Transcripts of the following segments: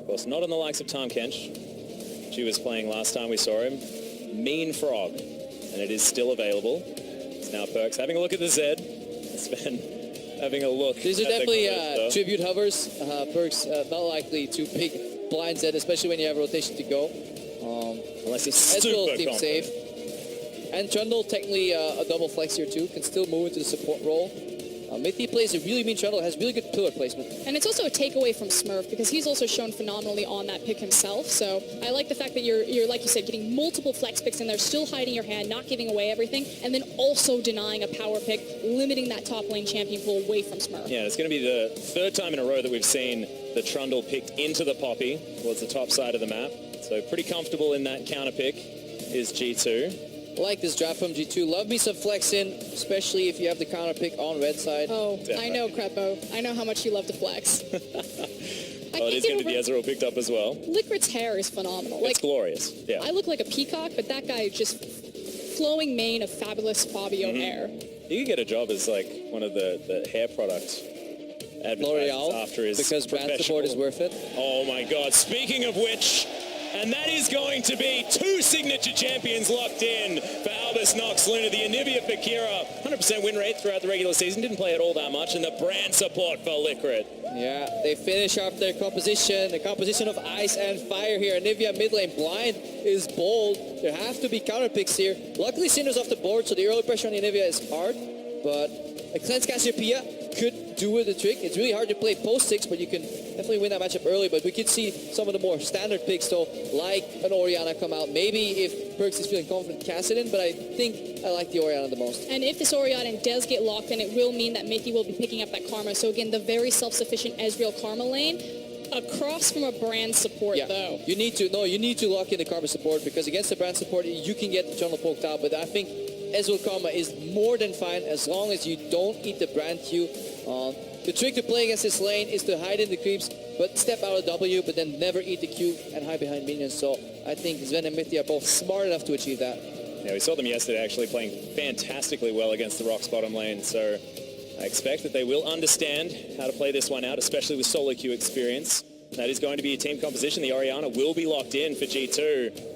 Of course, not on the likes of Tom Kench. She was playing last time we saw him. Mean Frog. And it is still available. It's now Perks. Having a look at the Zed. It's been having a look. These are definitely tribute hovers. Perks not likely to pick blind Zed, especially when you have rotation to go. Unless he's super keep safe. And Trundle, technically a double flex here too, can still move into the support role. Mithy plays a really mean Trundle, has really good pillar placement. And it's also a takeaway from Smurf, because he's also shown phenomenally on that pick himself. So I like the fact that you're like you said, getting multiple flex picks in there, still hiding your hand, not giving away everything, and then also denying a power pick, limiting that top lane champion pool away from Smurf. Yeah, it's going to be the third time in a row that we've seen the Trundle picked into the Poppy towards the top side of the map. So pretty comfortable in that counter pick is G2. Like this draft from G2. Love me some flex in, especially if you have the counter pick on red side. Oh, I know, Crepo. I know how much you love to flex. Well, it is going to be the Ezreal picked up as well. Liquid's hair is phenomenal. It's glorious. Yeah. I look like a peacock, but that guy just flowing mane of fabulous Fabio hair. You could get a job as like one of the hair products. L'Oreal, after his because brand support is worth it. Oh my God! Speaking of which, and that is going to be 2 signature champions locked in for Albus Nox, Luna, the Anivia Fakira. 100% win rate throughout the regular season. Didn't play it all that much, and the brand support for Liquid. Yeah, they finish off their composition. The composition of ice and fire here. Anivia mid lane blind is bold. There have to be counter picks here. Luckily, Cinder's off the board, so the early pressure on Anivia is hard. But a Cleanse Cassiopeia could do the trick. It's really hard to play post 6, but you can definitely win that matchup early. But we could see some of the more standard picks, though, like an Orianna come out. Maybe if Perks is feeling confident, cast it in, but I think I like the Orianna the most. And if this Orianna does get locked in, it will mean that Mithy will be picking up that Karma. So again, the very self-sufficient Ezreal Karma lane. Across from a brand support, though. You need to lock in the Karma support, because against the brand support, you can get the Trundle poked out. But I think Ezreal Karma is more than fine as long as you don't eat the brand Q. The trick to play against this lane is to hide in the creeps, but step out of W, but then never eat the Q and hide behind minions. So I think Sven and Mithy are both smart enough to achieve that. Yeah, we saw them yesterday actually playing fantastically well against the Rocks bottom lane. So I expect that they will understand how to play this one out, especially with solo queue experience. That is going to be a team composition. The Orianna will be locked in for G2.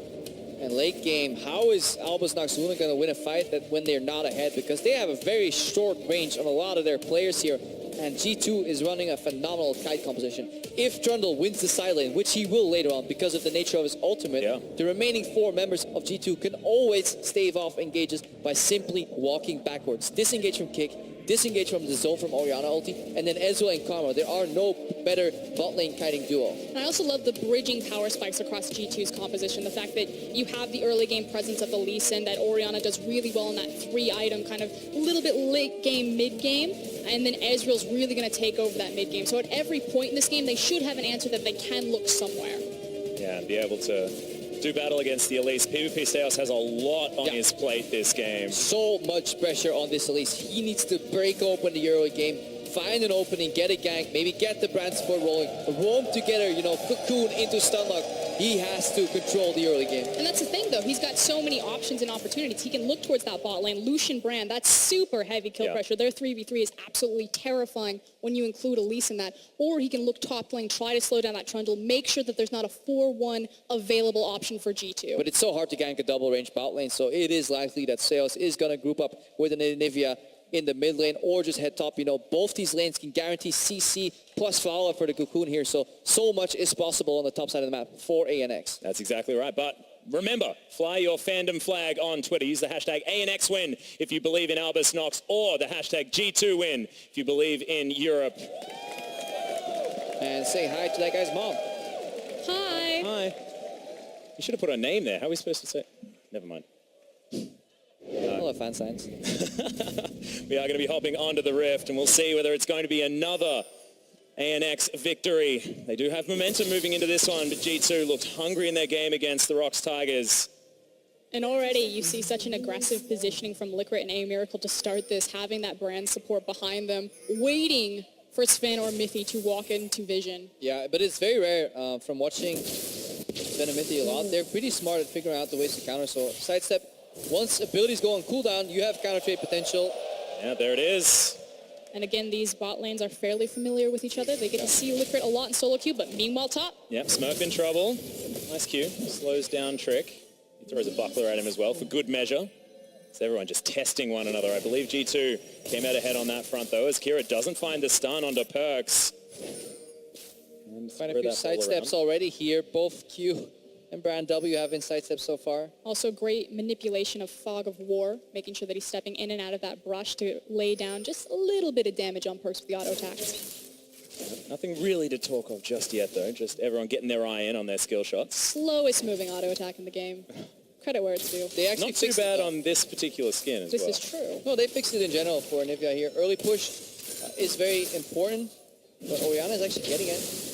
And late game, how is Albus Nox going to win a fight that when they're not ahead? Because they have a very short range on a lot of their players here. And G2 is running a phenomenal kite composition. If Trundle wins the side lane, which he will later on because of the nature of his ultimate, the remaining 4 members of G2 can always stave off engages by simply walking backwards. Disengage from kick, disengage from the zone from Orianna ulti, and then Ezreal and Karma. There are no better bot lane kiting duo. And I also love the bridging power spikes across G2's composition. The fact that you have the early game presence of the Lee Sin, that Orianna does really well in that 3-item kind of a little bit late game, mid game, and then Ezreal's really going to take over that mid game. So at every point in this game, they should have an answer that they can look somewhere. Yeah, and be able to do battle against the Elise. PvP Steos has a lot on his plate this game. So much pressure on this Elise. He needs to break open the early game, find an opening, get a gank, maybe get the brand support rolling, roam together, cocoon into stunlock. He has to control the early game. And that's the thing, though. He's got so many options and opportunities. He can look towards that bot lane. Lucian Brand, that's super heavy kill pressure. Their 3v3 is absolutely terrifying when you include Elise in that. Or he can look top lane, try to slow down that Trundle, make sure that there's not a 4-1 available option for G2. But it's so hard to gank a double range bot lane, so it is likely that Seos is going to group up with an Anivia in the mid lane or just head top. Both these lanes can guarantee CC plus follow for the cocoon here. So much is possible on the top side of the map for ANX. That's exactly right. But remember, fly your fandom flag on Twitter. Use the hashtag ANXWin if you believe in Albus Nox, or the hashtag G2Win if you believe in Europe. And say hi to that guy's mom. Hi. Hi. You should have put her name there. How are we supposed to say it? Never mind. I love fan signs. We are going to be hopping onto the Rift, and we'll see whether it's going to be another ANX victory. They do have momentum moving into this one, but G2 looked hungry in their game against the Rocks Tigers. And already you see such an aggressive positioning from Liquid and A-Miracle to start this, having that brand support behind them, waiting for Sven or Mithy to walk into vision. Yeah, but it's very rare from watching Sven and Mithy a lot. They're pretty smart at figuring out the ways to counter, so sidestep. Once abilities go on cooldown, you have counter trade potential. Yeah, there it is. And again, these bot lanes are fairly familiar with each other. They get to see Liquid a lot in solo queue, but meanwhile top. Yep, Smurf in trouble. Nice Q. Slows down Trick. He throws a buckler at him as well for good measure. So everyone just testing one another. I believe G2 came out ahead on that front, though, as Kira doesn't find the stun onto Perks. Find a few sidesteps already here. Both Q and Brand W have been sidesteps so far. Also great manipulation of Fog of War, making sure that he's stepping in and out of that brush to lay down just a little bit of damage on Perks with the auto attacks. Nothing really to talk of just yet, though. Just everyone getting their eye in on their skill shots. Slowest moving auto attack in the game. Credit where it's due. They actually Not too bad on this particular skin as well. This is true. No, they fixed it in general for Nivea here. Early push is very important, but Orianna is actually getting it.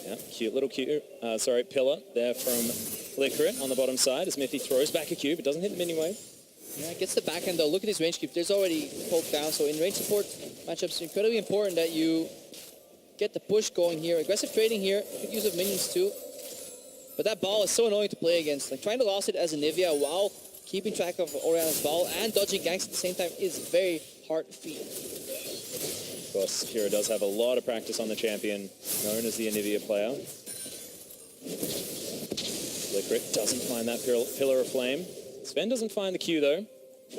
Yeah, pillar there from Liquid on the bottom side as Mithy throws back a cube. It doesn't hit him anyway. Yeah, gets the backhand though. Look at his range creep. There's already poke down, so in range support matchups, it's incredibly important that you get the push going here. Aggressive trading here. Good use of minions too. But that ball is so annoying to play against. Like trying to lose it as a Nivea while keeping track of Orianna's ball and dodging ganks at the same time is very hard feat. Of course, Kira does have a lot of practice on the champion, known as the Anivia player. Liquid doesn't find that pillar of flame. Sven doesn't find the Q though.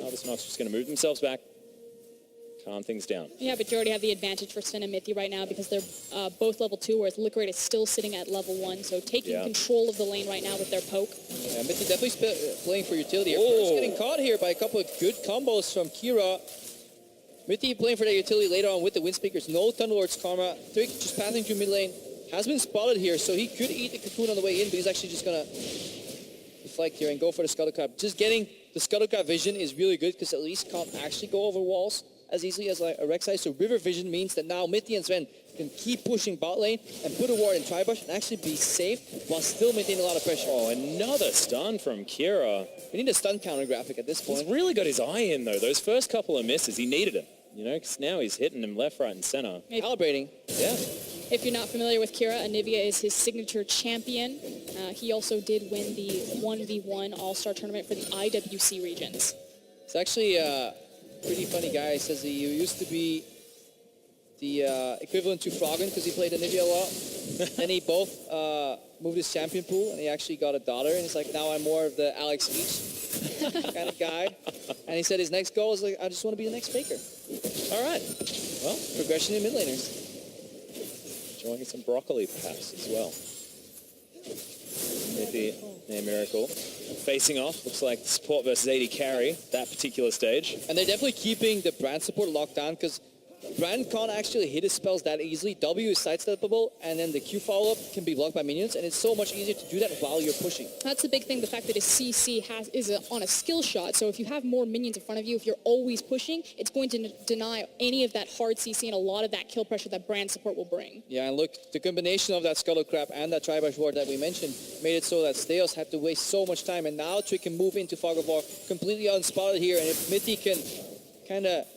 Albus Nox just going to move themselves back, calm things down. Yeah, but you already have the advantage for Sven and Mithy right now because they're both level 2, whereas Liquid is still sitting at level 1, so taking control of the lane right now with their poke. Yeah, Mithy definitely playing for utility here. First getting caught here by a couple of good combos from Kira. Mithy playing for that utility later on with the wind speakers. No Thunderlord's Karma. Trick just passing through mid lane. Has been spotted here, so he could eat the cocoon on the way in, but he's actually just going to deflect here and go for the Scuttlecrab. Just getting the Scuttlecrab vision is really good because at least can't actually go over walls as easily as like a Rek'Sai. So River Vision means that now Mithy and Sven can keep pushing bot lane and put a ward in Tribush and actually be safe while still maintaining a lot of pressure. Oh, another stun from Kira. We need a stun counter graphic at this point. He's really got his eye in, though. Those first couple of misses, he needed it. You know, because now he's hitting him left, right, and center. Calibrating. Yeah. If you're not familiar with Kira, Anivia is his signature champion. He also did win the 1v1 All-Star tournament for the IWC regions. It's actually a pretty funny guy. He says he used to be the equivalent to Froggen because he played Anivia a lot. Then he both moved his champion pool, and he actually got a daughter. And he's like, now I'm more of the Alex Leach kind of guy. And he said his next goal is like, I just want to be the next Faker. All right. Well, Progression in mid laners. enjoying some broccoli perhaps as well. Mithy, near Miracle. Facing off, looks like support versus AD carry, that particular stage. And they're definitely keeping the Brand support locked down because Brand can't actually hit his spells that easily. W is sidesteppable, and then the Q follow-up can be blocked by minions, and it's so much easier to do that while you're pushing. That's the big thing, the fact that his CC is on a skill shot, so if you have more minions in front of you, if you're always pushing, it's going to deny any of that hard CC and a lot of that kill pressure that Brand support will bring. Yeah, and look, the combination of that Scuttlecrab and that Tribush ward that we mentioned made it so that Steos had to waste so much time, and now Trick can move into Fog of War completely unspotted here, and if Mithy can kind of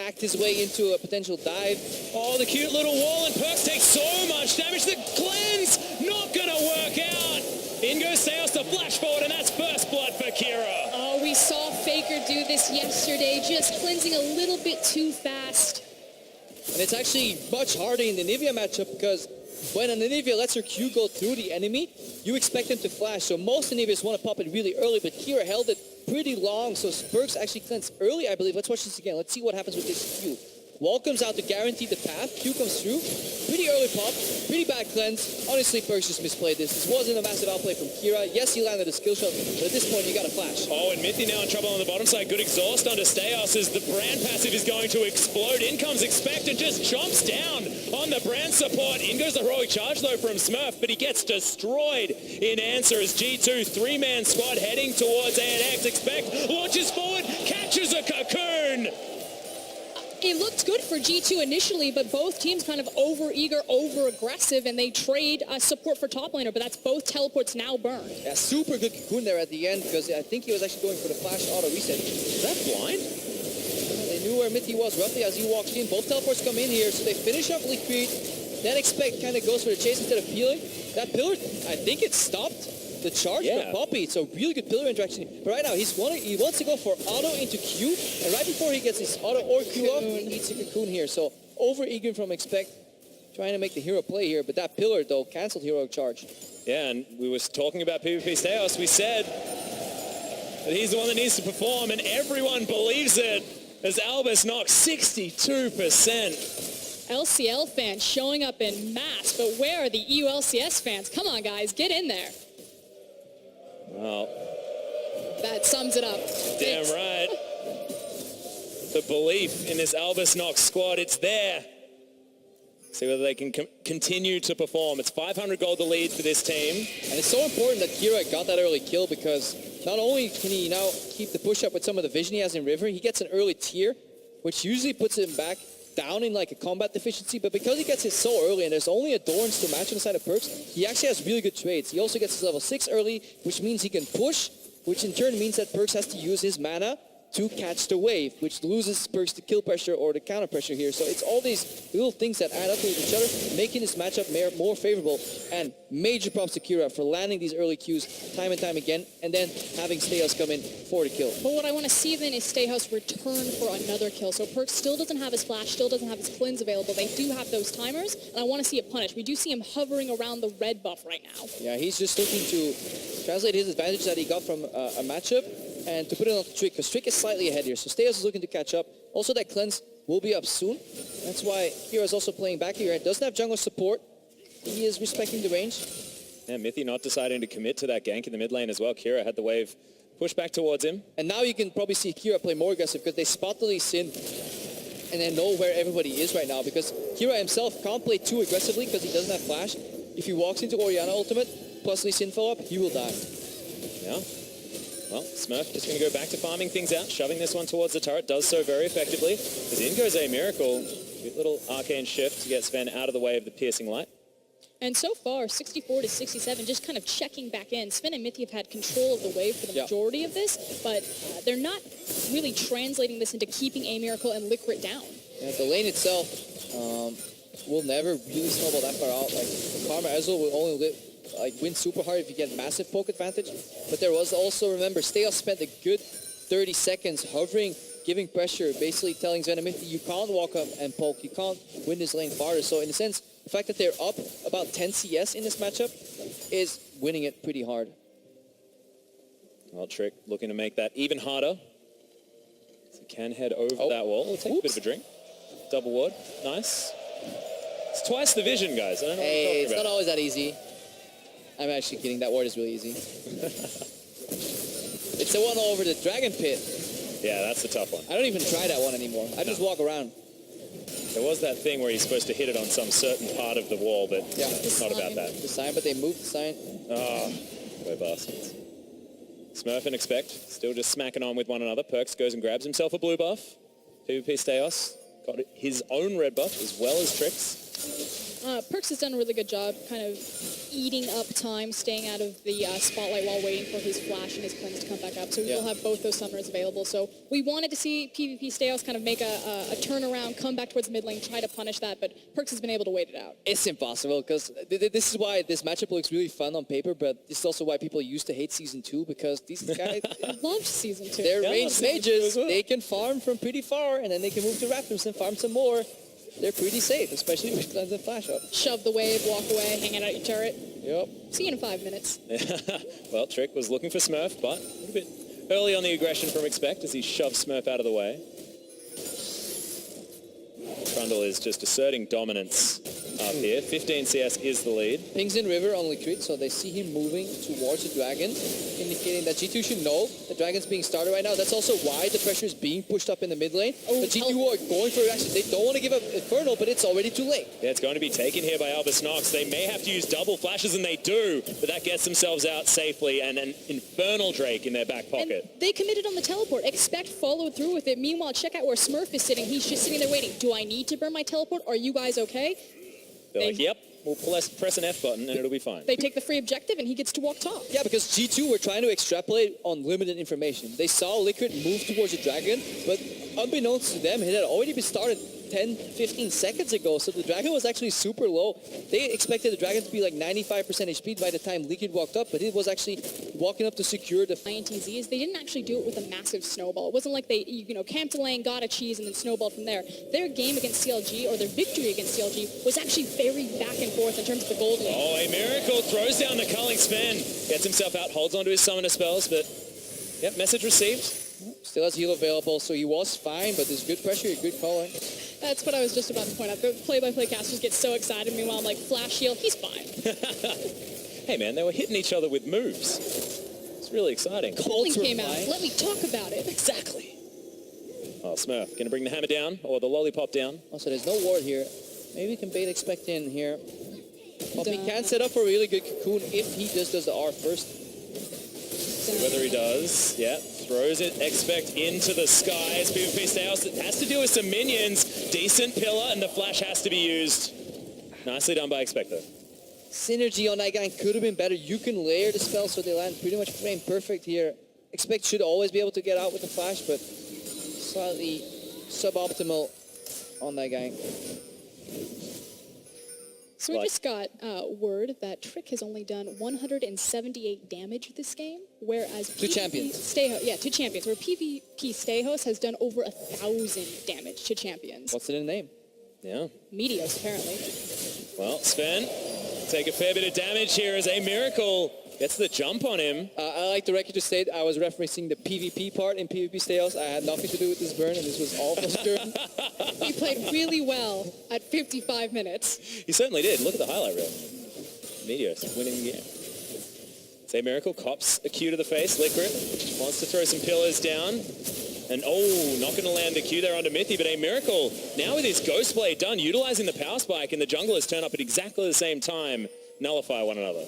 act his way into a potential dive. Oh, the cute little wall, and Perks takes so much damage. The cleanse not going to work out. In goes Seos to flash forward, and that's first blood for Kira. Oh, we saw Faker do this yesterday, just cleansing a little bit too fast. And it's actually much harder in the Nivea matchup because when an Nivea lets her Q go through the enemy, you expect them to flash. So most Niveas want to pop it really early, but Kira held it pretty long, so Perks actually cleansed early, I believe. Let's watch this again. Let's see what happens with this Q. Wall comes out to guarantee the path. Q comes through. Pretty early pop. Pretty bad cleanse. Honestly, Perks just misplayed this. This wasn't a massive outplay from Kira. Yes, he landed a skill shot, but at this point, you got to flash. Oh, and Mithy now in trouble on the bottom side. Good exhaust under Steos as the Brand passive is going to explode. In comes Expect and just jumps down on the Brand support. In goes the heroic charge, though, from Smurf, but he gets destroyed in answer as G2 three-man squad heading towards ANX. Expect launches forward, catches a cocoon. It looked good for G2 initially, but both teams kind of over-eager, over-aggressive, and they trade support for top laner, but that's both teleports now burned. Yeah, super good cocoon there at the end because I think he was actually going for the flash auto reset. Is that blind? They knew where Mithy was roughly as he walked in. Both teleports come in here, so they finish off Liquid. Then Expect kind of goes for the chase instead of peeling. That pillar, I think it stopped. the charge Yeah. from Poppy. It's a really good pillar interaction. But right now, he wants to go for auto into Q, and right before he gets his auto or Q up, he eats a cocoon here. So over-eager from Expect, trying to make the hero play here. But that pillar, though, cancelled hero charge. Yeah, and we were talking about PvP Steos. We said that he's the one that needs to perform, and everyone believes it. As Albus Nox, 62%. LCL fans showing up in mass, but where are the EULCS fans? Come on, guys, get in there. Well, That sums it up. damn right. The belief in this Albus Nox squad, it's there. See whether they can continue to perform. It's 500 gold the lead for this team. And it's so important that Kira got that early kill because not only can he now keep the push up with some of the vision he has in River, he gets an early tier, which usually puts him back down in like a combat deficiency, but because he gets it so early and there's only a Dorans to match on the side of Perks, he actually has really good trades. He also gets his level 6 early, which means he can push, which in turn means that Perks has to use his mana to catch the wave, which loses Perks the kill pressure or the counter pressure here. So it's all these little things that add up to each other, making this matchup more favorable. And major props to Kira for landing these early Qs time and time again, and then having Steos come in for the kill. But what I want to see then is Stayhouse return for another kill. So Perks still doesn't have his flash, still doesn't have his cleanse available. They do have those timers, and I want to see it punished. We do see him hovering around the red buff right now. Yeah, he's just looking to translate his advantage that he got from a matchup and to put it on Trick, because Trick is slightly ahead here. So Steos is looking to catch up. Also, that cleanse will be up soon. That's why Kira is also playing back here. It doesn't have jungle support. He is respecting the range. Yeah, Mithy not deciding to commit to that gank in the mid lane as well. Kira had the wave push back towards him. And now you can probably see Kira play more aggressive because they spot the Lee Sin and they know where everybody is right now, because Kira himself can't play too aggressively because he doesn't have flash. If he walks into Orianna ultimate plus Lee Sin follow-up, he will die. Yeah. Well, Smurf just going to go back to farming things out, shoving this one towards the turret, does so very effectively. As in goes a Miracle. Cute little arcane shift to get Sven out of the way of the piercing light. And so far, 64 to 67, just kind of checking back in. Sven and Mithy have had control of the wave for the majority of this, but they're not really translating this into keeping a Miracle and Liquid down. Yeah, the lane itself will never really snowball that far out. Like, Karma Ezreal will only win super hard if you get massive poke advantage. But there was also, remember, Steos spent a good 30 seconds hovering, giving pressure, basically telling Sven and Mithy, you can't walk up and poke, you can't win this lane farther. So in a sense, the fact that they're up about 10 CS in this matchup is winning it pretty hard. Well, Trick looking to make that even harder. So can head over that wall. We'll take a bit of a drink. Double ward. Nice. It's twice the vision, guys. I don't know what you're talking It's about. not always that easy. I'm actually kidding. That ward is really easy. It's the one over the dragon pit. Yeah, that's the tough one. I don't even try that one anymore. I just walk around. There was that thing where you're supposed to hit it on some certain part of the wall, but it's not about that. The sign, but they moved the sign. Oh, boy bastards. Smurf and Expect still just smacking on with one another. Perks goes and grabs himself a blue buff. PvP Steos got his own red buff as well as Tricks. Perks has done a really good job kind of eating up time, staying out of the spotlight while waiting for his flash and his cleanse to come back up. So we will have both those summoners available. So we wanted to see PvP Steos kind of make a turnaround, come back towards mid lane, try to punish that, but Perks has been able to wait it out. It's impossible, because this is why this matchup looks really fun on paper, but this is also why people used to hate Season 2, because these guys, Loved Season 2. they're ranged mages. They can farm from pretty far, and then they can move to Raptors and farm some more. They're pretty safe, especially with cleanse and flash up. Shove the wave, walk away, hang out at your turret. Yep. See you in 5 minutes. Well, Trick was looking for Smurf, but a little bit early on the aggression from Expect as he shoves Smurf out of the way. Trundle is just asserting dominance up here. 15 CS is the lead. Pings in river on Liquid, so they see him moving towards the dragon, indicating that G2 should know the dragon's being started right now. That's also why the pressure is being pushed up in the mid lane. Oh, but G2 are going for reaction. They don't want to give up Infernal, but it's already too late. Yeah, it's going to be taken here by Albus Nox. They may have to use double flashes, and they do, but that gets themselves out safely, and an Infernal Drake in their back pocket. And they committed on the teleport. Expect followed through with it. Meanwhile, check out where Smurf is sitting. He's just sitting there waiting. Do I need to burn my teleport? Are you guys okay? They're like, yep, we'll press an F button and it'll be fine. They take the free objective and he gets to walk top. Yeah, because G2 were trying to extrapolate on limited information. They saw Liquid move towards the dragon, but unbeknownst to them, it had already been started 10-15 seconds ago, so the Dragon was actually super low. They expected the Dragon to be like 95% HP by the time Liquid walked up, but it was actually walking up to secure the... INTZ is they didn't actually do it with a massive snowball. It wasn't like they, camped a lane, got a cheese, and then snowballed from there. Their game against CLG, or their victory against CLG, was actually very back and forth in terms of the gold lane. Oh, a Miracle throws down the culling Sven. Gets himself out, holds onto his summoner spells, but yep, message received. Still has heal available, so he was fine, but there's good pressure, good calling. That's what I was just about to point out. The play-by-play casters get so excited. Meanwhile, I'm like, flash heal, he's fine. Hey, man, they were hitting each other with moves. It's really exciting. Calling came out. Let me talk about it. Exactly. Oh, Smurf, going to bring the hammer down, or the lollipop down. Also, there's no ward here. Maybe we can bait expect in here. Poppy can set up for a really good cocoon if he just does the R first. See whether he does. Yeah, throws it, expect into the skies. PvP Styles has to deal with some minions. Decent pillar, and the flash has to be used. Nicely done by Expect, though. Synergy on that guy could have been better. You can layer the spell so they land pretty much frame perfect here. Expect should always be able to get out with the flash, but slightly suboptimal on that guy. So we just got word that Trick has only done 178 damage this game, whereas to champions. To champions, where PvP Stayhost has done over 1,000 damage to champions. What's it in the name? Yeah. Meteos, apparently. Well, Sven, take a fair bit of damage here as a Miracle gets the jump on him. I like the record to state I was referencing the PvP part in PvP Stayhouse. I had nothing to do with this burn, and this was all Skirn. He played really well at 55 minutes. He certainly did. Look at the highlight reel. Meteos winning the game. Say Miracle cops a Q to the face. Liquid wants to throw some pillars down. And not going to land the Q there onto Mithy, but a Miracle now with his Ghost Blade done, utilizing the power spike, and the junglers turn up at exactly the same time, nullify one another.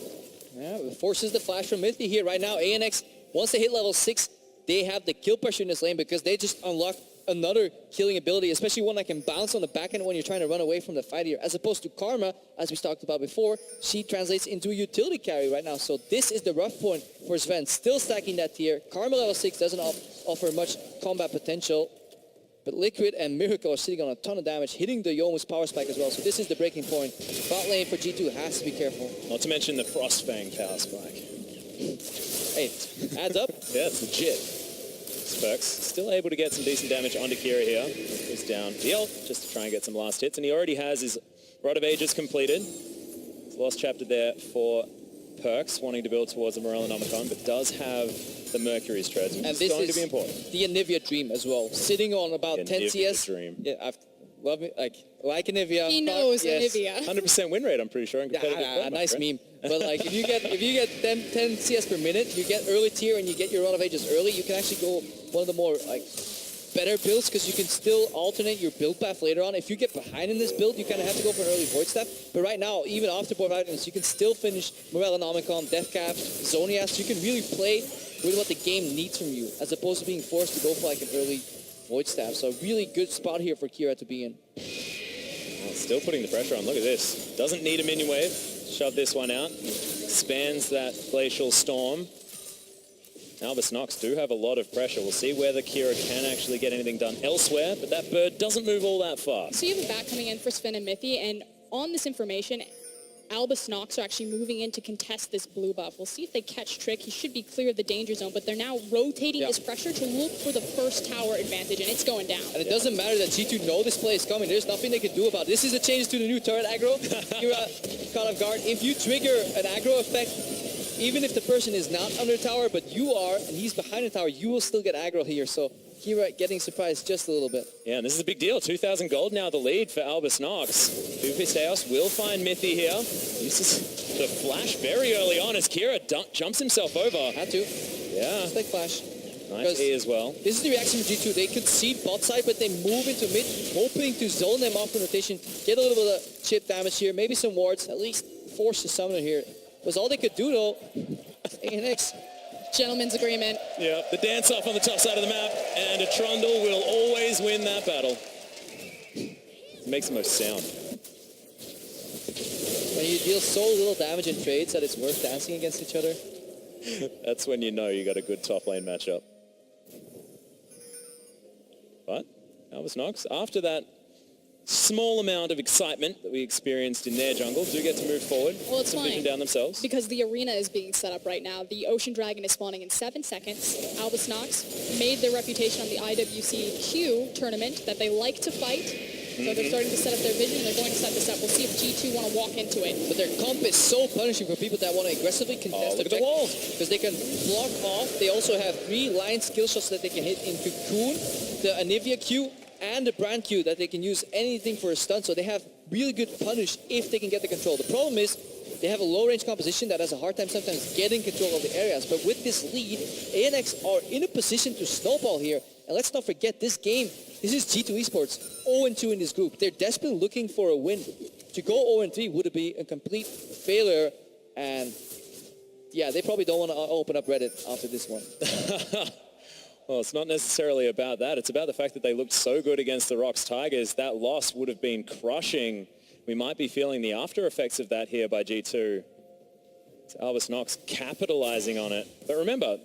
Yeah, it forces the flash from Mithy here. Right now, ANX, once they hit level 6, they have the kill pressure in this lane because they just unlock another killing ability, especially one that can bounce on the back end when you're trying to run away from the fight here. As opposed to Karma, as we talked about before, she translates into a utility carry right now. So this is the rough point for Sven. Still stacking that tier. Karma level 6 doesn't offer much combat potential. But Liquid and Miracle are sitting on a ton of damage, hitting the Yomu's power spike as well. So this is the breaking point. Bot lane for G2 has to be careful. Not to mention the Frostfang power spike. Hey, adds up. Yeah, it's legit. Spurks still able to get some decent damage onto Kira here. He's down the ult just to try and get some last hits. And he already has his Rod of Ages completed. He's lost chapter there for Perks, wanting to build towards the Morellonomicon, but does have the Mercury's Treads, which is going to be important. The Anivia Dream as well. Sitting on about 10 CS. Dream. Yeah, I've loved it. Like Anivia. He knows yes. Anivia. 100% win rate, I'm pretty sure. In competitive Nice right? meme. But like if you get 10 CS per minute, you get early tier and you get your Rod of Ages early, you can actually go one of the more better builds because you can still alternate your build path later on. If you get behind in this build, you kind of have to go for an early Void Step. But right now, even after both items, you can still finish Morellonomicon, Death Cap, Zonias. You can really play with what the game needs from you, as opposed to being forced to go for an early Void Staff. So a really good spot here for Kira to be in. Well, still putting the pressure on. Look at this. Doesn't need a minion wave. Shove this one out. Expands that Glacial Storm. Albus Nox do have a lot of pressure. We'll see whether Kira can actually get anything done elsewhere, but that bird doesn't move all that fast. So you have a back coming in for Sven and Mithy, and on this information, Albus Nox are actually moving in to contest this blue buff. We'll see if they catch Trick. He should be clear of the danger zone, but they're now rotating this pressure to look for the first tower advantage, and it's going down. And it doesn't matter that G2 know this play is coming. There's nothing they can do about it. This is the changes to the new turret aggro. Kira caught off guard. If you trigger an aggro effect, even if the person is not under tower, but you are, and he's behind the tower, you will still get aggro here. So Kira getting surprised just a little bit. Yeah, and this is a big deal. 2,000 gold now the lead for Albus Nox. PvP Stayhouse will find Mithy here. Uses the flash very early on as Kira jumps himself over. Had to. Yeah. Just like flash. Nice E as well. This is the reaction from G2. They concede bot side, but they move into mid, hoping to zone them off in rotation, get a little bit of chip damage here, maybe some wards, at least force the summoner here. Was all they could do though. ANX. Gentleman's agreement. Yeah, the dance off on the top side of the map, and a Trundle will always win that battle. It makes the most sound. When you deal so little damage in trades that it's worth dancing against each other. That's when you know you got a good top lane matchup. But Albus Nox, after that small amount of excitement that we experienced in their jungle do get to move forward. Well, it's some vision fine. down themselves. Because the arena is being set up right now. The Ocean Dragon is spawning in 7 seconds. Albus Nox made their reputation on the IWCQ tournament that they like to fight. So they're starting to set up their vision. They're going to set this up. We'll see if G2 want to walk into it. But their comp is so punishing for people that want to aggressively contest look at the walls. because they can block off. They also have 3 line skill shots that they can hit in Cocoon, the Anivia Q, and the Brand Q that they can use anything for a stun. So they have really good punish if they can get the control. The problem is they have a low range composition that has a hard time sometimes getting control of the areas. But with this lead, ANX are in a position to snowball here. And let's not forget this game. This is G2 Esports, 0-2 in this group. They're desperately looking for a win. To go 0-3 would be a complete failure. And yeah, they probably don't want to open up Reddit after this one. Well, it's not necessarily about that. It's about the fact that they looked so good against the Rocks Tigers. That loss would have been crushing. We might be feeling the after effects of that here by G2. It's Albus Nox capitalizing on it. But remember,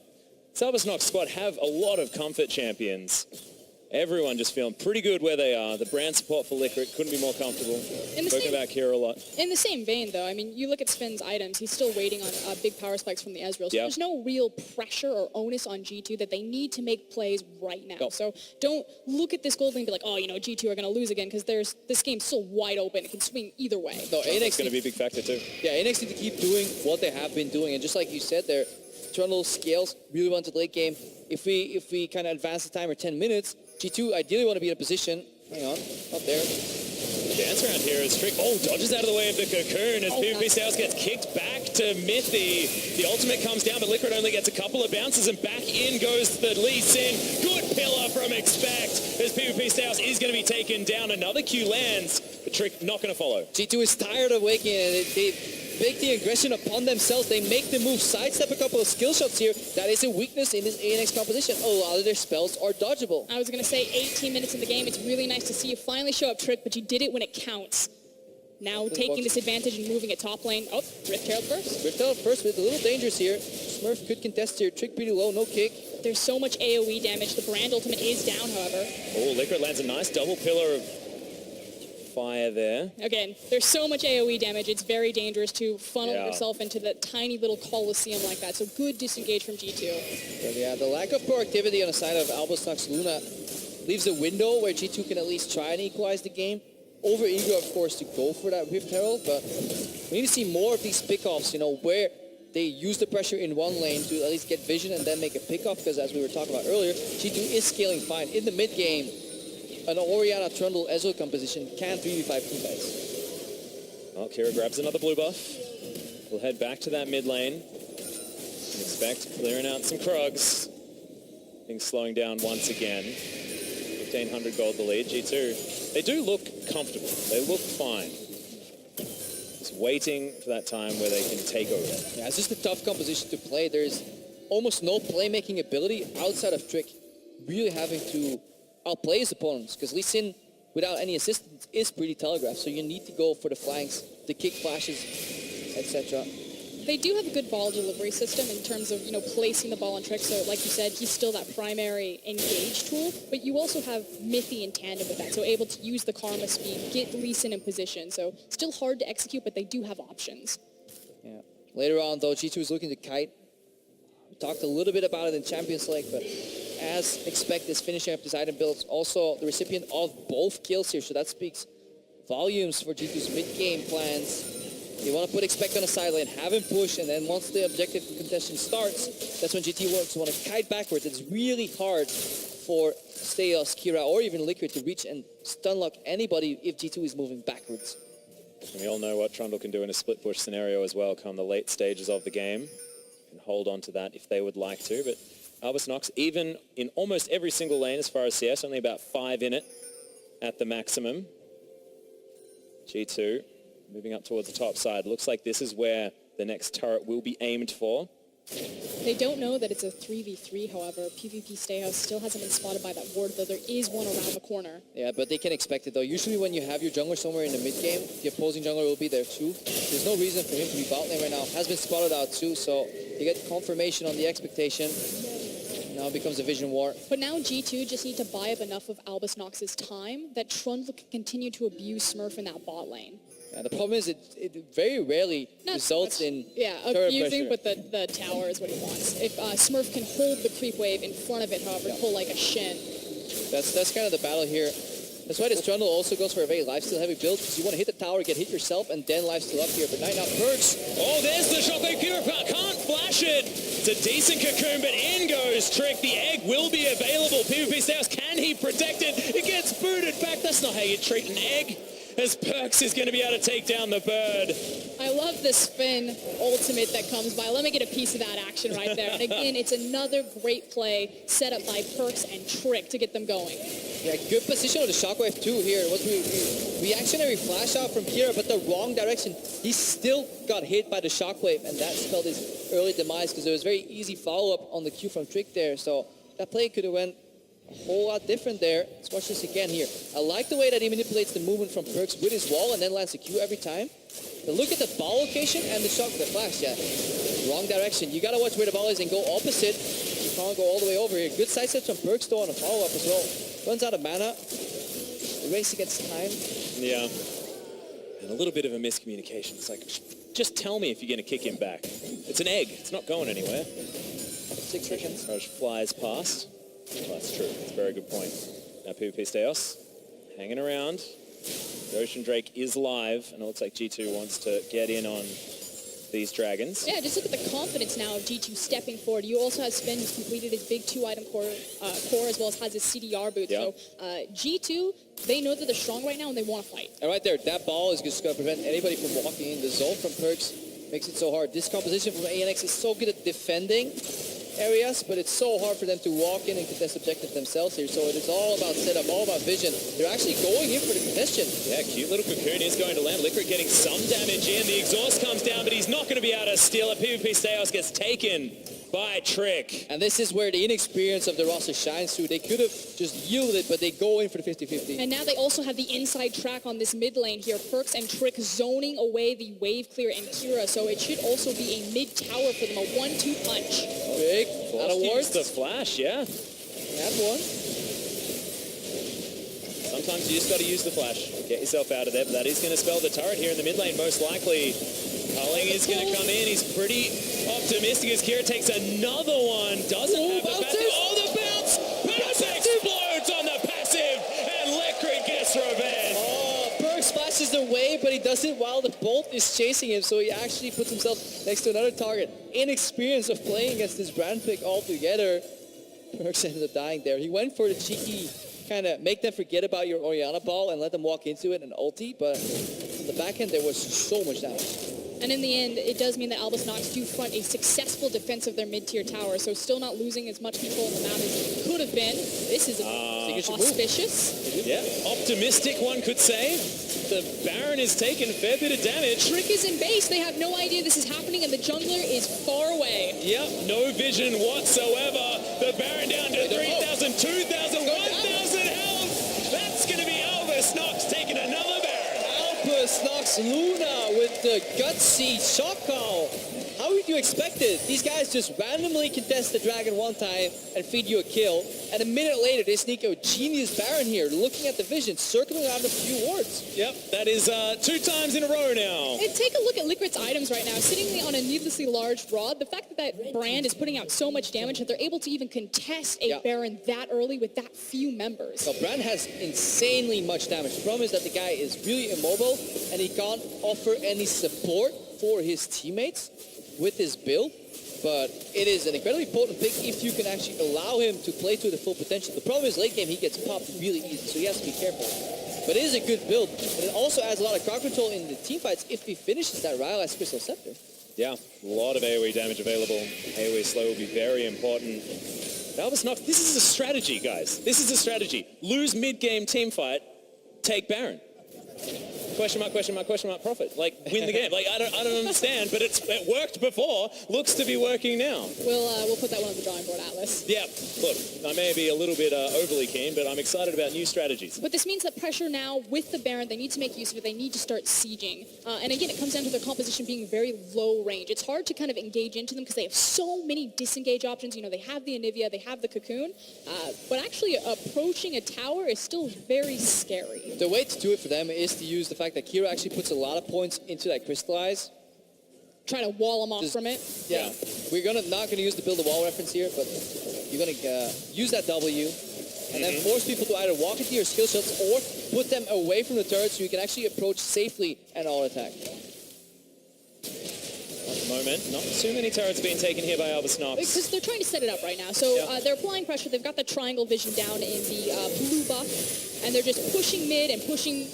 this Albus Nox squad have a lot of comfort champions. Everyone just feeling pretty good where they are. The brand support for Liquid couldn't be more comfortable. Spoken about Kira a lot. In the same vein, though, I mean, you look at Sven's items, he's still waiting on big power spikes from the Ezreal. So there's no real pressure or onus on G2 that they need to make plays right now. So don't look at this gold and be like, oh, you know, G2 are going to lose again, because this game's still wide open. It can swing either way. No, That's going to be a big factor too. Yeah, ANX need to keep doing what they have been doing. And just like you said there, Trundle scales really well into the late game. If we kind of advance the timer 10 minutes, G2 ideally want to be in a position. Hang on, up there. The dance around here is Trick. Oh, dodges out of the way of the Cocoon as PvP Styles gets kicked back to Mythy. The ultimate comes down, but Liquid only gets a couple of bounces, and back in goes the Lee Sin. Good pillar from Expect as PvP Styles is going to be taken down. Another Q lands, but Trick not going to follow. G2 is tired of waking, and they make the aggression upon themselves. They make the move, sidestep a couple of skill shots here. That is a weakness in this ANX composition. A lot of their spells are dodgeable. I was going to say 18 minutes in the game. It's really nice to see you finally show up, Trick, but you did it when it counts. Now taking this advantage and moving it top lane. Oh, Rift Herald first. Rift Herald first, but a little dangerous here. Smurf could contest here. Trick pretty low, no kick. There's so much AoE damage. The Brand ultimate is down, however. Oh, Liquid lands a nice double pillar of fire there. Again, there's so much AoE damage, it's very dangerous to funnel yourself into that tiny little coliseum like that. So good disengage from G2. But yeah, the lack of proactivity on the side of Albus Nox Luna leaves a window where G2 can at least try and equalize the game. Over eager, of course, to go for that Rift Herald, but we need to see more of these pickoffs, you know, where they use the pressure in one lane to at least get vision and then make a pickoff, because as we were talking about earlier, G2 is scaling fine. In the mid game, an Orianna Trundle Ezreal composition can 3v5 teamfights. Well, Kira grabs another blue buff. We'll head back to that mid lane. And expect clearing out some Krugs. Things slowing down once again. 1,500 gold the lead. G2, they do look comfortable. They look fine. Just waiting for that time where they can take over. Yeah, it's just a tough composition to play. There's almost no playmaking ability outside of Trick really having to outplay his opponents, because Lee Sin, without any assistance, is pretty telegraphed. So you need to go for the flanks, the kick flashes, etc. They do have a good ball delivery system in terms of, you know, placing the ball on Trick. So like you said, he's still that primary engage tool, but you also have Mythy in tandem with that. So able to use the Karma speed, get Lee Sin in position. So still hard to execute, but they do have options. Yeah. Later on, though, G2 is looking to kite. We talked a little bit about it in Champions League, but as Expect is finishing up this item builds, also the recipient of both kills here, so that speaks volumes for G2's mid-game plans. They want to put Expect on the sideline, have him push, and then once the objective contention starts, that's when GT want to kite backwards. It's really hard for Steos, Kira, or even Liquid to reach and stun lock anybody if G2 is moving backwards. And we all know what Trundle can do in a split push scenario as well, come the late stages of the game. Can hold on to that if they would like to, but Albus Nox, even in almost every single lane as far as CS, only about 5 in it at the maximum. G2 moving up towards the top side. Looks like this is where the next turret will be aimed for. They don't know that it's a 3v3, however. PvP Stayhouse still hasn't been spotted by that ward, though there is one around the corner. Yeah, but they can expect it, though. Usually when you have your jungler somewhere in the mid-game, the opposing jungler will be there too. There's no reason for him to be bot lane right now. Has been spotted out too, so you get confirmation on the expectation. Now Now it becomes a vision war. But now G2 just need to buy up enough of Albus Nox's time that Trundle can continue to abuse Smurf in that bot lane. Yeah, the problem is it very rarely results in turret abusing, pressure. but the tower is what he wants. If Smurf can hold the creep wave in front of it, however, pull like a shin. That's kind of the battle here. That's why this Trundle also goes for a very lifesteal heavy build, because you want to hit the tower, get hit yourself, and then lifesteal up here. But right now, Perks. Oh, there's the Shockwave Purifier. Can't flash it. It's a decent cocoon, but in goes Trick. The egg will be available. PvP Styles, can he protect it? It gets booted back. That's not how you treat an egg. As Perks is going to be able to take down the bird. I love the spin ultimate that comes by. Let me get a piece of that action right there. And again, it's another great play set up by Perks and Trick to get them going. Yeah, good position on the Shockwave too here. It was reactionary flash out from Kira, but the wrong direction. He still got hit by the Shockwave, and that spelled his early demise because there was very easy follow-up on the Q from Trick there. So that play could have went a whole lot different there. Let's watch this again here. I like the way that he manipulates the movement from Perks with his wall and then lands a Q every time. But look at the ball location and the shot with the flash. Yeah, wrong direction. You gotta watch where the ball is and go opposite. You can't go all the way over here. Good side steps from Perks though on a follow-up as well. Runs out of mana. The race against time. Yeah. And a little bit of a miscommunication. It's like, just tell me if you're going to kick him back. It's an egg. It's not going anywhere. 6 seconds. Rush flies past. Well, that's true. That's a very good point. Now PvP Steos hanging around. The Ocean Drake is live, and it looks like G2 wants to get in on these dragons. Yeah, just look at the confidence now of G2 stepping forward. You also have Sven, who's completed his big 2-item core as well as has his CDR boot. Yep. So G2, they know that they're strong right now and they want to fight. And right there, that ball is just going to prevent anybody from walking in. The zone from Perks makes it so hard. This composition from ANX is so good at defending areas, but it's so hard for them to walk in and contest objectives themselves here. So it is all about setup, all about vision. They're actually going in for the congestion. Yeah, cute little cocoon is going to land. Liquid getting some damage in. The exhaust comes down, but he's not going to be able to steal it. PvP Steos gets taken by Trick. And this is where the inexperience of the roster shines through. They could have just yielded, but they go in for the 50-50. And now they also have the inside track on this mid lane here. Perks and Trick zoning away the wave clear and Kira, so it should also be a mid tower for them, a 1-2 punch. Big. Out of wards. The flash, yeah. That one. Sometimes you just got to use the flash. Get yourself out of there, but that is going to spell the turret here in the mid lane, most likely. Culling is going to come in. He's pretty optimistic as Kira takes another one. Doesn't have the passive. Oh, the bounce! Bounce explodes on the passive, and Liquid gets revenge. Oh, Perks flashes away, but he does it while the bolt is chasing him, so he actually puts himself next to another target. Inexperience of playing against this brand pick altogether. Perks ended up dying there. He went for the cheeky kind of make them forget about your Orianna ball and let them walk into it and ulti, but on the back end there was so much damage. And in the end, it does mean that Albus Nox do front a successful defense of their mid-tier tower, so still not losing as much control on the map as it could have been. This is auspicious. Yeah, optimistic one could say. The Baron is taking a fair bit of damage. Trick is in base. They have no idea this is happening, and the jungler is far away. Yep, no vision whatsoever. The Baron down to 3,000, 2,000, 1,000 health. That's going to be Albus Nox taking another Baron. Albus Nox Luna with the gutsy shot call. How would you expect it? These guys just randomly contest the dragon one time and feed you a kill, and a minute later they sneak a genius Baron here, looking at the vision, circling out a few wards. Yep, that is 2 times in a row now. And take a look at Liquid's items right now. Sitting on a needlessly large rod, the fact that that brand is putting out so much damage that they're able to even contest a Baron that early with that few members. So Brand has insanely much damage. The problem is that the guy is really immobile and he can't offer any support for his teammates with his build, but it is an incredibly potent pick if you can actually allow him to play to the full potential. The problem is late game he gets popped really easy, so he has to be careful. But it is a good build, and it also adds a lot of crowd control in the team fights if he finishes that Rylai's Crystal Scepter. Yeah, a lot of AoE damage available. AoE slow will be very important. Albus Nox, this is a strategy, guys. This is a strategy. Lose mid-game team fight, take Baron. question mark, profit. Like, win the game. Like, I don't understand, but it worked before, looks to be working now. We'll put that one on the drawing board, Atlas. Yeah, look, I may be a little bit overly keen, but I'm excited about new strategies. But this means that pressure now with the Baron, they need to make use of it. They need to start sieging. And again, it comes down to their composition being very low range. It's hard to kind of engage into them because they have so many disengage options. You know, they have the Anivia, they have the Cocoon, but actually approaching a tower is still very scary. The way to do it for them is to use the fact that Kira actually puts a lot of points into that Crystallize. Trying to wall them off from it. Yeah. We're not gonna use the build a wall reference here, but you're gonna use that W and then force people to either walk into your skill shots or put them away from the turret so you can actually approach safely and auto attack. At the moment, not too many turrets being taken here by Albus Nox. Because they're trying to set it up right now. So they're applying pressure. They've got the triangle vision down in the blue buff, and they're just pushing mid and pushing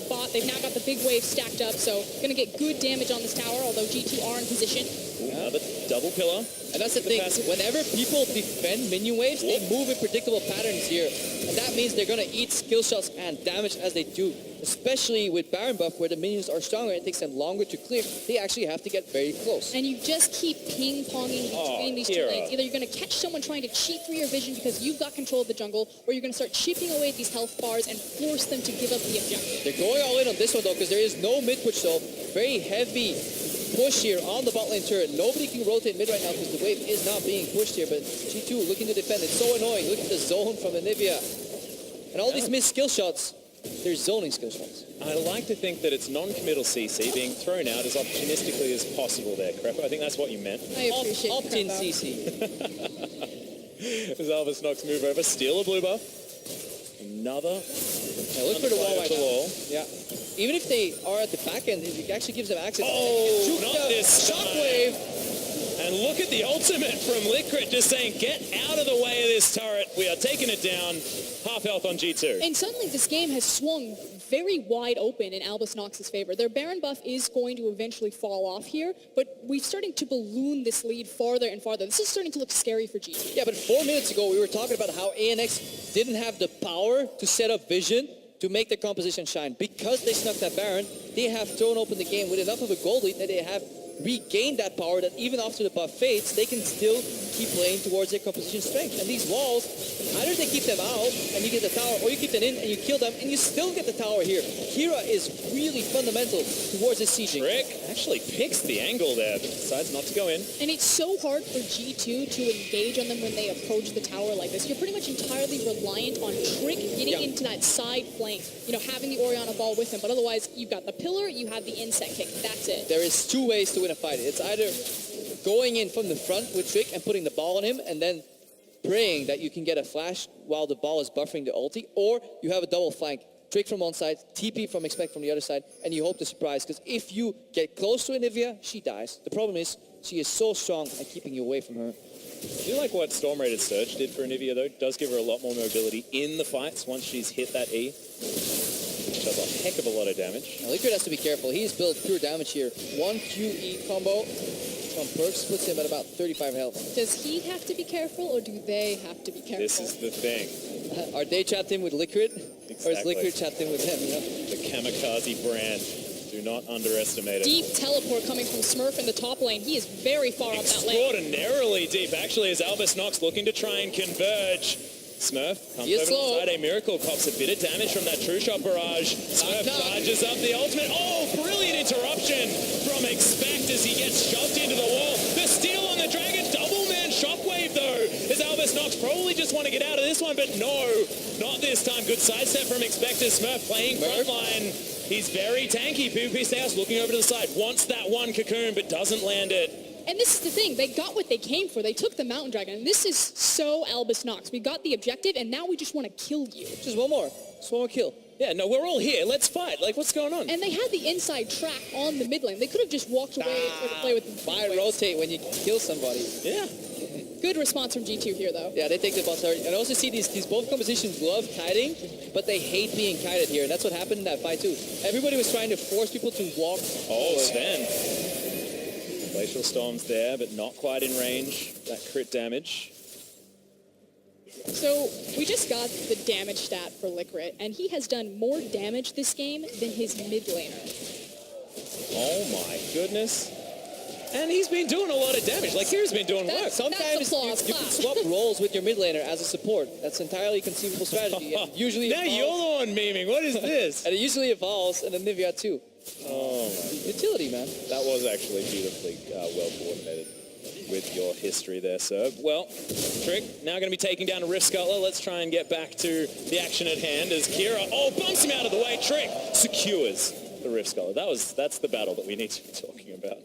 bot. They've now got the big wave stacked up, so going to get good damage on this tower, although G2 are in position. Another double pillar. And that's the thing, whenever people defend minion waves, they move in predictable patterns here. And that means they're going to eat skill shots and damage as they do. Especially with Baron buff, where the minions are stronger and it takes them longer to clear, they actually have to get very close. And you just keep ping-ponging between these two lanes. Either you're going to catch someone trying to cheat through your vision because you've got control of the jungle, or you're going to start chipping away at these health bars and force them to give up the objective. They're going all in on this one, though, because there is no mid-push, though. Very heavy push here on the bot lane turret. Nobody can rotate mid right now because the wave is not being pushed here, but G2 looking to defend. It's so annoying. Look at the zone from Anivia. And all these missed skill shots, they're zoning skill shots. I like to think that it's non-committal CC being thrown out as opportunistically as possible there, Crepo. I think that's what you meant. I appreciate Opt-in Crepo. CC. As Albus Nox move over, steal a blue buff. Another. Yeah, look for the wall right now. Wall. Yeah. Even if they are at the back end, it actually gives them access. Oh, not this Shockwave. And look at the ultimate from Liquid, just saying, get out of the way of this turret. We are taking it down. Half health on G2. And suddenly this game has swung very wide open in Albus Nox's favor. Their Baron buff is going to eventually fall off here, but we're starting to balloon this lead farther and farther. This is starting to look scary for G2. Yeah, but 4 minutes ago, we were talking about how ANX didn't have the power to set up vision to make their composition shine. Because they snuck that Baron, they have thrown open the game with enough of a gold lead that they have regained that power that even after the buff fades, they can still keep playing towards their composition strength. And these walls, either they keep them out and you get the tower, or you keep them in and you kill them and you still get the tower here. Kira is really fundamental towards this sieging. Trick actually picks the angle there, but decides not to go in. And it's so hard for G2 to engage on them when they approach the tower like this. You're pretty much entirely reliant on Trick getting into that side flank, you know, having the Orianna ball with him. But otherwise, you've got the pillar, you have the insect kick. That's it. There is 2 ways to win a fight. It's either going in from the front with Trick and putting the ball on him and then praying that you can get a flash while the ball is buffering the ulti, or you have a double flank. Trick from one side, TP from Expect from the other side, and you hope to surprise, because if you get close to Anivia, she dies. The problem is, she is so strong at keeping you away from her. I do like what Storm Rated Surge did for Anivia, though. It does give her a lot more mobility in the fights once she's hit that E. Which does a heck of a lot of damage. Now, Liquid has to be careful. He's built pure damage here. 1 QE combo from Perks puts him at about 35 health. Does he have to be careful, or do they have to be careful? This is the thing. Are they chapped in with Liquid? Exactly. Or is Liquid chapped in with him? You know? The kamikaze brand. Do not underestimate it. Deep teleport coming from Smurf in the top lane. He is very far up that lane. Extraordinarily deep, actually, as Albus Nox looking to try and converge. Smurf comes over slow. inside a miracle, cops a bit of damage from that true shot barrage. Smurf charges up the ultimate. Oh, brilliant interruption from Expect as he gets shoved into the wall. The steal on the dragon, double man shockwave though, as Albus Nox probably just want to get out of this one, but no, not this time. Good sidestep from Expect as Smurf playing frontline. He's very tanky. PvP Stars looking over to the side, wants that one cocoon, but doesn't land it. And this is the thing, they got what they came for. They took the Mountain Dragon, and this is so Albus Nox. We got the objective, and now we just want to kill you. Just one more kill. Yeah, no, we're all here. Let's fight. Like, what's going on? And they had the inside track on the mid lane. They could have just walked away or play with the Why rotate when you kill somebody? Yeah. Good response from G2 here, though. Yeah, they take the ball turret. And also see these both compositions love kiting, but they hate being kited here. And that's what happened in that fight, too. Everybody was trying to force people to walk. Oh, Sven. Glacial Storm's there, but not quite in range. That crit damage. So we just got the damage stat for Licrit, and he has done more damage this game than his mid laner. Oh my goodness. And he's been doing a lot of damage. Like, Kira's been doing work. Sometimes you can swap roles with your mid laner as a support. That's entirely conceivable strategy. And usually Now you're the one memeing. What is this? and it usually evolves in the Nivea too. Oh my. Utility, man. That was actually beautifully well coordinated with your history there, sir. Well, Trick now going to be taking down a Rift Scuttler. Let's try and get back to the action at hand as Kira, bumps him out of the way. Trick secures the Rift Scuttler. That's the battle that we need to be talking about.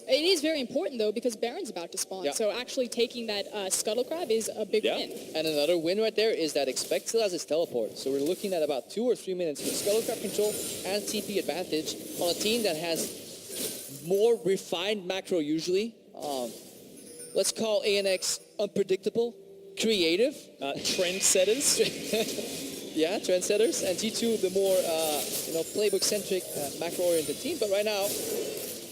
It is very important, though, because Baron's about to spawn. Yeah. So actually taking that Scuttle Crab is a big win. And another win right there is that Expect still has his teleport. So we're looking at about 2 or 3 minutes with Scuttle Crab control and TP advantage on a team that has more refined macro usually. Let's call ANX unpredictable, creative. Trendsetters. Yeah, trendsetters. And G2 the more, playbook-centric, macro-oriented team. But right now,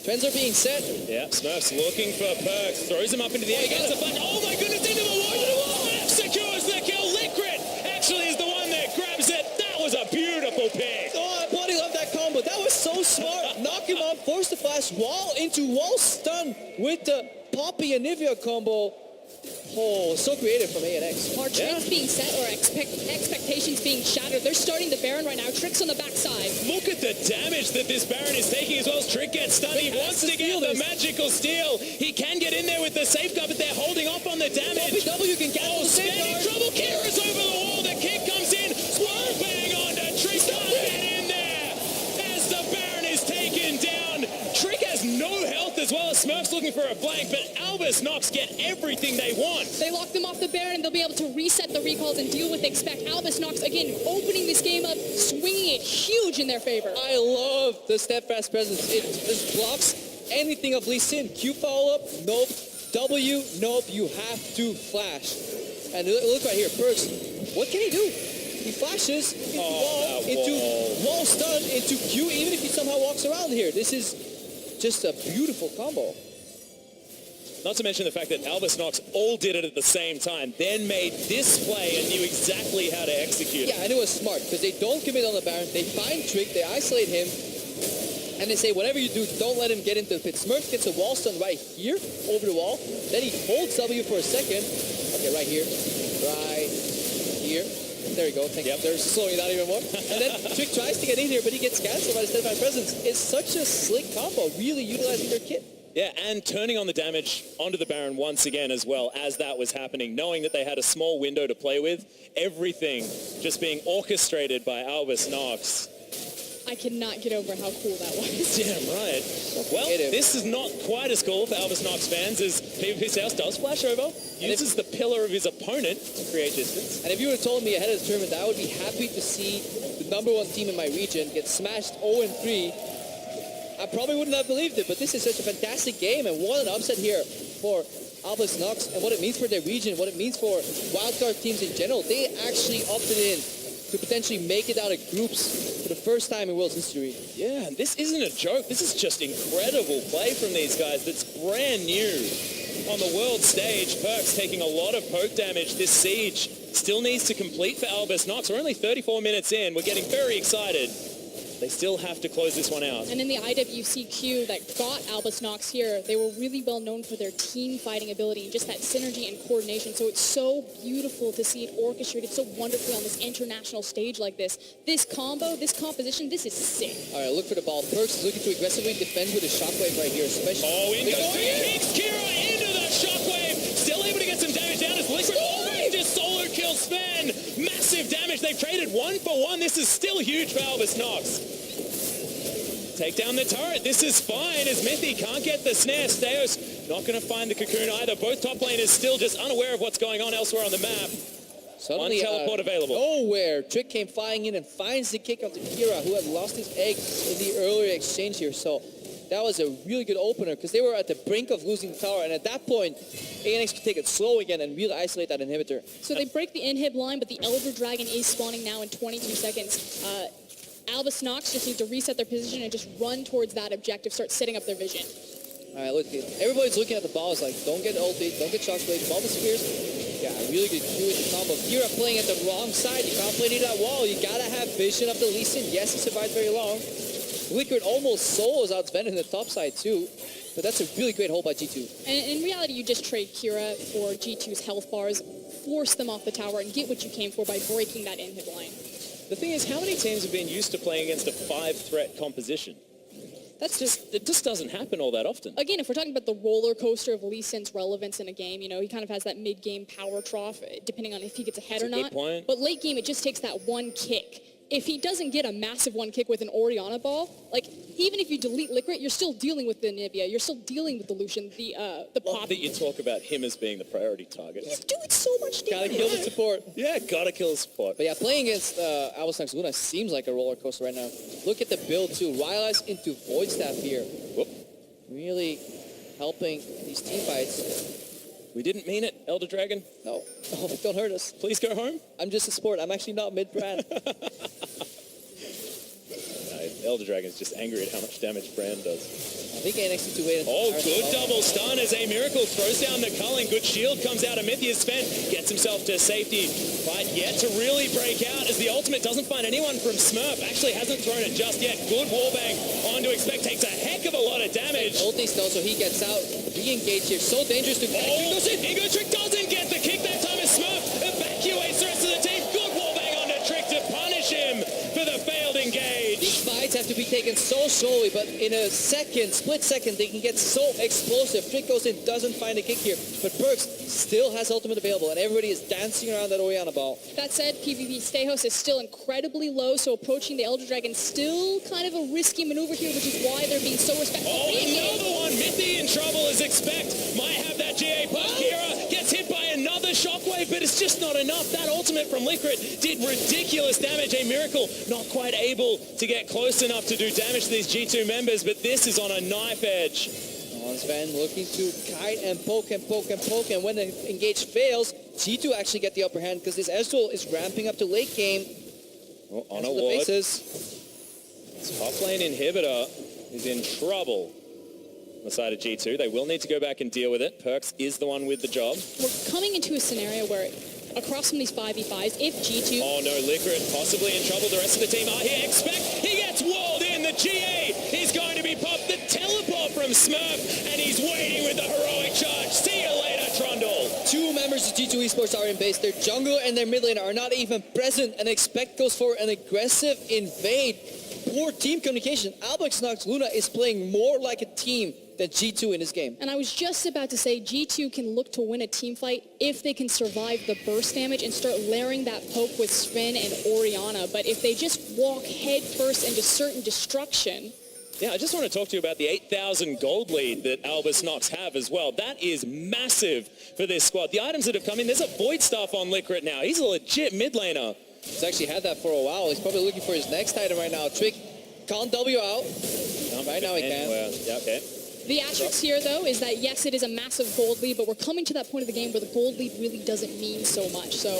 trends are being set. Yeah, Smurf's looking for Perks, throws him up into the air, gets a flash. Oh my goodness, into the wall! Secures the kill. Licrit actually is the one that grabs it. That was a beautiful pick. Oh, I bloody love that combo. That was so smart. Knock him out, force the flash, wall into wall stun with the Poppy and Nivea combo. Oh, so creative from ANX. Are trends being set or expectations being shattered? They're starting the Baron right now. Trick's on the backside. Look at the damage that this Baron is taking as well as Trick gets stunned. He wants to get the magical steal. He can get in there with the safeguard, but they're holding off on the damage. W can cancel the Standing safeguard. trouble. Kira's over the wall. The kick comes in. Swerve bang onto Trick. Get in there as the Baron is taken down. Trick has no health as well as Smurf's looking for a flank, but Albus Nox get everything they want. They lock them off the Baron, and they'll be able to reset the recalls and deal with Expect. Albus Nox, again, opening this game up, swinging it huge in their favor. I love the steadfast presence. It just blocks anything of Lee Sin. Q follow-up, nope. W, nope. You have to flash. And look right here, Perks. What can he do? He flashes into wall, into wall stun, into Q, even if he somehow walks around here. This is just a beautiful combo. Not to mention the fact that Albus Nox all did it at the same time, then made this play and knew exactly how to execute it. Yeah, and it was smart, because they don't commit on the Baron. They find Trick, they isolate him, and they say, whatever you do, don't let him get into the pit. Smurf gets a wall stun right here, over the wall. Then he holds W for a second. Okay, right here. Right here. There you go. Thank you. They're slowing down even more. And then Trick tries to get in here, but he gets cancelled by the steadfast presence. It's such a slick combo, really utilizing their kit. Yeah, and turning on the damage onto the Baron once again as well as that was happening, knowing that they had a small window to play with, everything just being orchestrated by Albus Nox. I cannot get over how cool that was. Damn right. Well, this is not quite as cool for Albus Nox fans as PvP South does flash over, uses the pillar of his opponent to create distance. And if you would have told me ahead of the tournament that I would be happy to see the #1 team in my region get smashed 0-3, I probably wouldn't have believed it, but this is such a fantastic game, and what an upset here for Albus Nox, and what it means for their region, what it means for wildcard teams in general. They actually opted in to potentially make it out of groups for the first time in World's history. Yeah, and this isn't a joke. This is just incredible play from these guys that's brand new on the world stage. Perks taking a lot of poke damage. This siege still needs to complete for Albus Nox. We're only 34 minutes in. We're getting very excited. They still have to close this one out. And in the IWCQ that got Albus Nox here, they were really well known for their team fighting ability, just that synergy and coordination. So it's so beautiful to see it orchestrated so wonderfully on this international stage like this. This combo, this composition, this is sick. All right, look for the ball. Perks is looking to aggressively defend with a shockwave right here, especially. Oh, in goes Kicks Kira into the shockwave. Still able to get some damage down as Licrit just solo kills Sven. Massive damage. They've traded 1-for-1. This is still huge for Albus Nox. Take down the turret. This is fine as Mythy can't get the snare. Steos not going to find the cocoon either. Both top laners still just unaware of what's going on elsewhere on the map. Suddenly, one teleport available. Nowhere. Trick came flying in and finds the kick onto Kira, who had lost his egg in the earlier exchange here. So that was a really good opener because they were at the brink of losing the tower. And at that point, ANX could take it slow again and really isolate that inhibitor. So they break the inhib line, but the Elder Dragon is spawning now in 22 seconds. Albus Nox just need to reset their position and just run towards that objective, start setting up their vision. All right, look, everybody's looking at the ball. It's like, don't get ulted, don't get shockblade, ball the spears. Yeah, really good Q with the combo. Kira playing at the wrong side. You can't play near that wall. You gotta have vision of the Lee Sin. Yes, he survived very long. Liquid almost solos out Sven in the top side too. But that's a really great hold by G2. And in reality, you just trade Kira for G2's health bars, force them off the tower, and get what you came for by breaking that inhib line. The thing is, how many teams have been used to playing against a 5-threat composition? It just doesn't happen all that often. Again, if we're talking about the roller coaster of Lee Sin's relevance in a game, you know, he kind of has that mid-game power trough, depending on if he gets ahead or not. Good point. But late game, it just takes that one kick. If he doesn't get a massive one kick with an Orianna ball, like, even if you delete Liquid, you're still dealing with the Anivia, you're still dealing with the Lucian, the Pop. That you talk about him as being the priority target. He's doing so much damage. Gotta kill the support. Yeah, gotta kill the support. But yeah, playing against Albus Nox Luna seems like a roller coaster right now. Look at the build too. Rylai's into Void Staff here. Whoop. Really helping these team fights. We didn't mean it, Elder Dragon. No, oh, don't hurt us. Please go home. I'm just a sport. I'm actually not mid-brand. Elder Dragon's just angry at how much damage Brand does. I think NXT 2 waited. Oh, good double stun as a Miracle throws down the culling. Good shield comes out of Mythia's Sven, gets himself to safety. But yet to really break out as the ultimate doesn't find anyone from Smurf. Actually hasn't thrown it just yet. Good wallbang on to expect. Takes a heck of a lot of damage. Ulti still, so he gets out. Re-engage here. So dangerous to Oh, Ingo Trick doesn't get the kick that time as Smurf evacuates the rest of the team. Good wallbang on to Trick to punish him for the failed engage. These fights have to be taken so slowly, but in a second, split second, they can get so explosive. Trick goes in, doesn't find a kick here, but Perks still has ultimate available, and everybody is dancing around that Orianna ball. That said, PvP Stejos is still incredibly low, so approaching the Elder Dragon still kind of a risky maneuver here, which is why they're being so respectful. Oh, another one. Mithy in trouble as expect. Might have that GA push. Kira gets hit by another shockwave, but it's just not enough. That ultimate from Liquid did ridiculous damage. A Miracle not quite able to get close enough to do damage to these G2 members, but this is on a knife edge. Sven looking to kite and poke and poke and poke, and when the engage fails, G2 actually get the upper hand because this Ezreal is ramping up to late game. Oh, on a ward. Faces. Top lane inhibitor is in trouble. On the side of G2, they will need to go back and deal with it. Perks is the one with the job. We're coming into a scenario where across from these 5v5s, if G2... Oh no, Liquid possibly in trouble. The rest of the team are here. Expect, he gets walled in. The GA is going to be popped. The teleport from Smurf, and he's waiting with the heroic charge. See you later, Trundle. Two members of G2 Esports are in base. Their jungler and their mid laner are not even present, and Expect goes for an aggressive invade. Poor team communication. Albus Nox Luna is playing more like a team than G2 in this game. And I was just about to say G2 can look to win a team fight if they can survive the burst damage and start layering that poke with Sven and Orianna. But if they just walk head first into certain destruction... Yeah, I just want to talk to you about the 8,000 gold lead that Albus Nox have as well. That is massive for this squad. The items that have come in, there's a Void Staff on Liquid now. He's a legit mid laner. He's actually had that for a while. He's probably looking for his next item right now. Trick can't W out. Right now he can. Well, yeah, okay. The asterisk here, though, is that, yes, it is a massive gold lead, but we're coming to that point of the game where the gold lead really doesn't mean so much. So,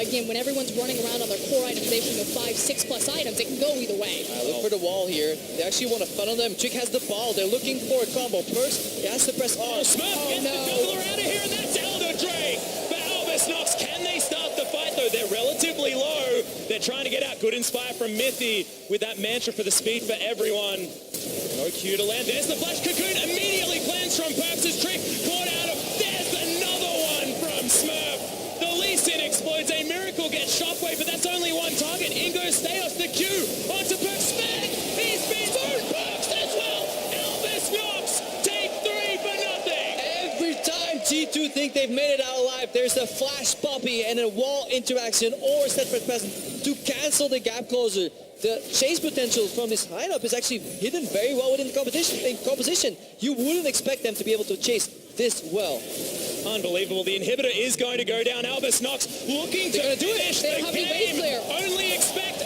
again, when everyone's running around on their core itemization of 5, 6+ items, it can go either way. Look for the wall here. They actually want to funnel them. Trick has the ball. They're looking for a combo. Perks, he has to press R. Smurf gets the juggler out of here, and that's Elder Drake. But Albus Nox, can they start the fight, though? They're relatively low. They're trying to get out. Good inspire from Mythy with that mantra for the speed for everyone. No Q to land. There's the flash cocoon. Immediately plans from Perks' Trick. Caught out of. There's another one from Smurf. The Lee Sin explodes. A Miracle gets shockwave, but that's only one target. Ingo Stejos, the Q onto Perks. Sven. He's been through Perks as well. Albus Nox take 3 for nothing. Every time G2 think they've made it out alive, there's a flash poppy and a wall interaction or steadfast present to cancel the gap closer. The chase potential from this lineup is actually hidden very well within the composition. You wouldn't expect them to be able to chase this well. Unbelievable. The inhibitor is going to go down. Albus Nox looking to finish the game. Only Expect